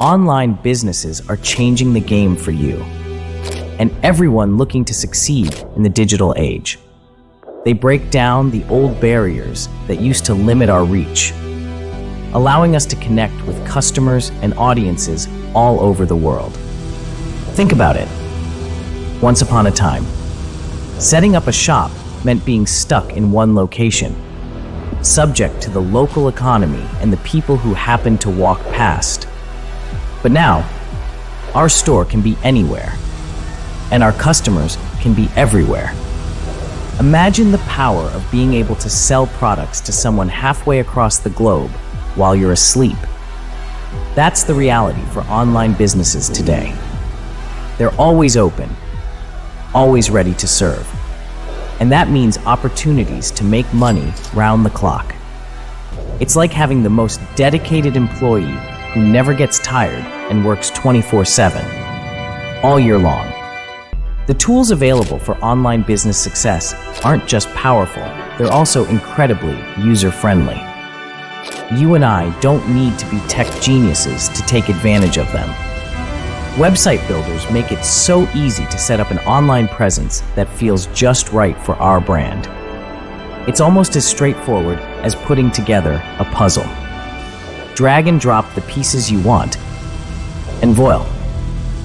Online businesses are changing the game for you and everyone looking to succeed in the digital age. They break down the old barriers that used to limit our reach, allowing us to connect with customers and audiences all over the world. Think about it. Once upon a time, setting up a shop meant being stuck in one location, subject to the local economy and the people who happened to walk past. But now, our store can be anywhere, and our customers can be everywhere. Imagine the power of being able to sell products to someone halfway across the globe while you're asleep. That's the reality for online businesses today. They're always open, always ready to serve. And that means opportunities to make money round the clock. It's like having the most dedicated employee who never gets tired and works 24/7, all year long. The tools available for online business success aren't just powerful, they're also incredibly user-friendly. You and I don't need to be tech geniuses to take advantage of them. Website builders make it so easy to set up an online presence that feels just right for our brand. It's almost as straightforward as putting together a puzzle. Drag and drop the pieces you want, and voila,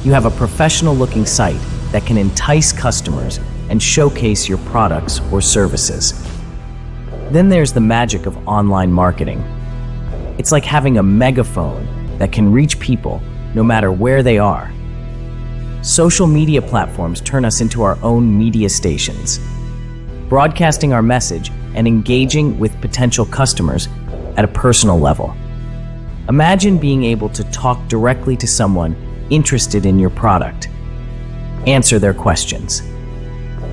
you have a professional-looking site that can entice customers and showcase your products or services. Then there's the magic of online marketing. It's like having a megaphone that can reach people no matter where they are. Social media platforms turn us into our own media stations, broadcasting our message and engaging with potential customers at a personal level. Imagine being able to talk directly to someone interested in your product, answer their questions,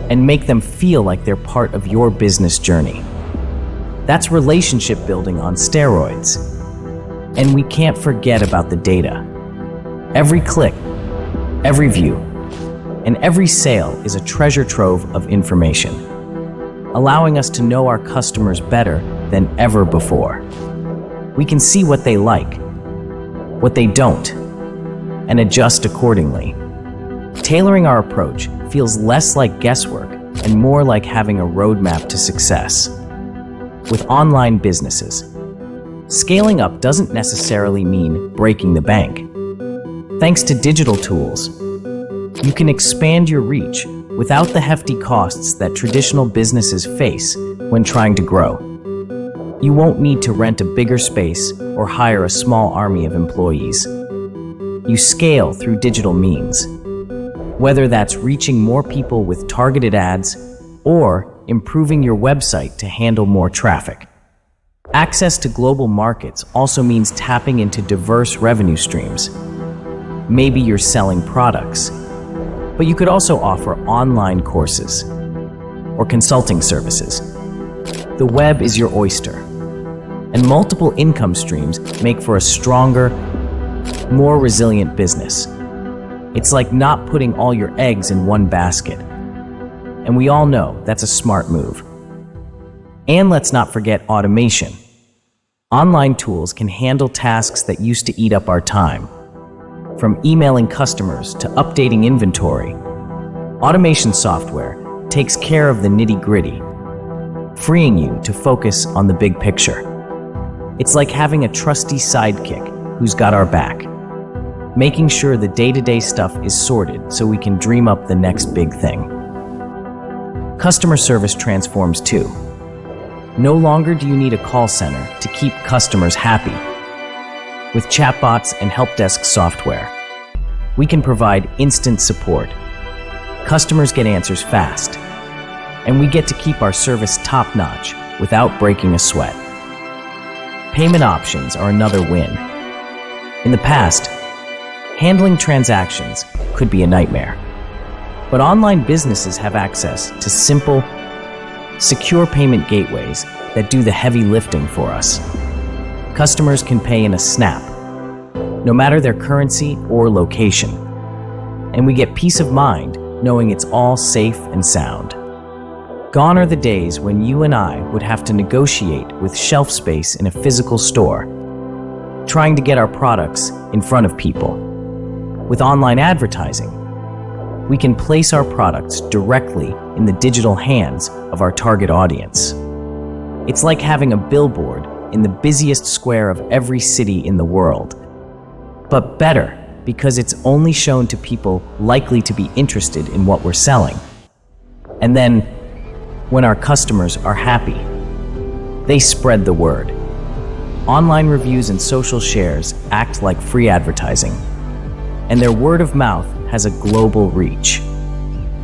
and make them feel like they're part of your business journey. That's relationship building on steroids. And we can't forget about the data. Every click, every view, and every sale is a treasure trove of information, allowing us to know our customers better than ever before. We can see what they like, what they don't, and adjust accordingly. Tailoring our approach feels less like guesswork and more like having a roadmap to success. With online businesses, scaling up doesn't necessarily mean breaking the bank. Thanks to digital tools, you can expand your reach without the hefty costs that traditional businesses face when trying to grow. You won't need to rent a bigger space or hire a small army of employees. You scale through digital means, whether that's reaching more people with targeted ads or improving your website to handle more traffic. Access to global markets also means tapping into diverse revenue streams. Maybe you're selling products, but you could also offer online courses or consulting services. The web is your oyster, and multiple income streams make for a stronger, more resilient business. It's like not putting all your eggs in one basket. And we all know that's a smart move. And let's not forget automation. Online tools can handle tasks that used to eat up our time. From emailing customers to updating inventory, automation software takes care of the nitty-gritty, freeing you to focus on the big picture. It's like having a trusty sidekick who's got our back, making sure the day-to-day stuff is sorted so we can dream up the next big thing. Customer service transforms too. No longer do you need a call center to keep customers happy. With chatbots and help desk software, we can provide instant support. Customers get answers fast, and we get to keep our service top-notch without breaking a sweat. Payment options are another win. In the past, handling transactions could be a nightmare. But online businesses have access to simple, secure payment gateways that do the heavy lifting for us. Customers can pay in a snap, no matter their currency or location. And we get peace of mind knowing it's all safe and sound. Gone are the days when you and I would have to negotiate with shelf space in a physical store. trying to get our products in front of people. With online advertising, we can place our products directly in the digital hands of our target audience. It's like having a billboard in the busiest square of every city in the world, but better because it's only shown to people likely to be interested in what we're selling. And then, when our customers are happy, they spread the word. Online reviews and social shares act like free advertising, and their word of mouth has a global reach.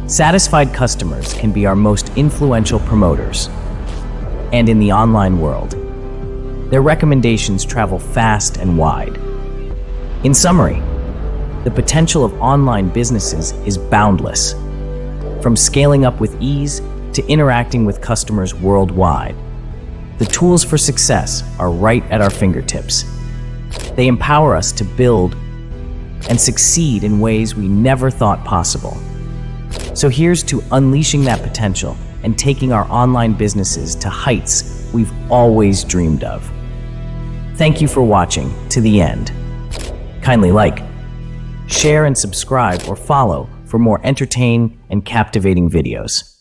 Satisfied customers can be our most influential promoters. And in the online world, their recommendations travel fast and wide. In summary, the potential of online businesses is boundless. From scaling up with ease to interacting with customers worldwide, the tools for success are right at our fingertips. They empower us to build and succeed in ways we never thought possible. So here's to unleashing that potential and taking our online businesses to heights we've always dreamed of. Thank you for watching to the end. Kindly like, share and subscribe or follow for more entertaining and captivating videos.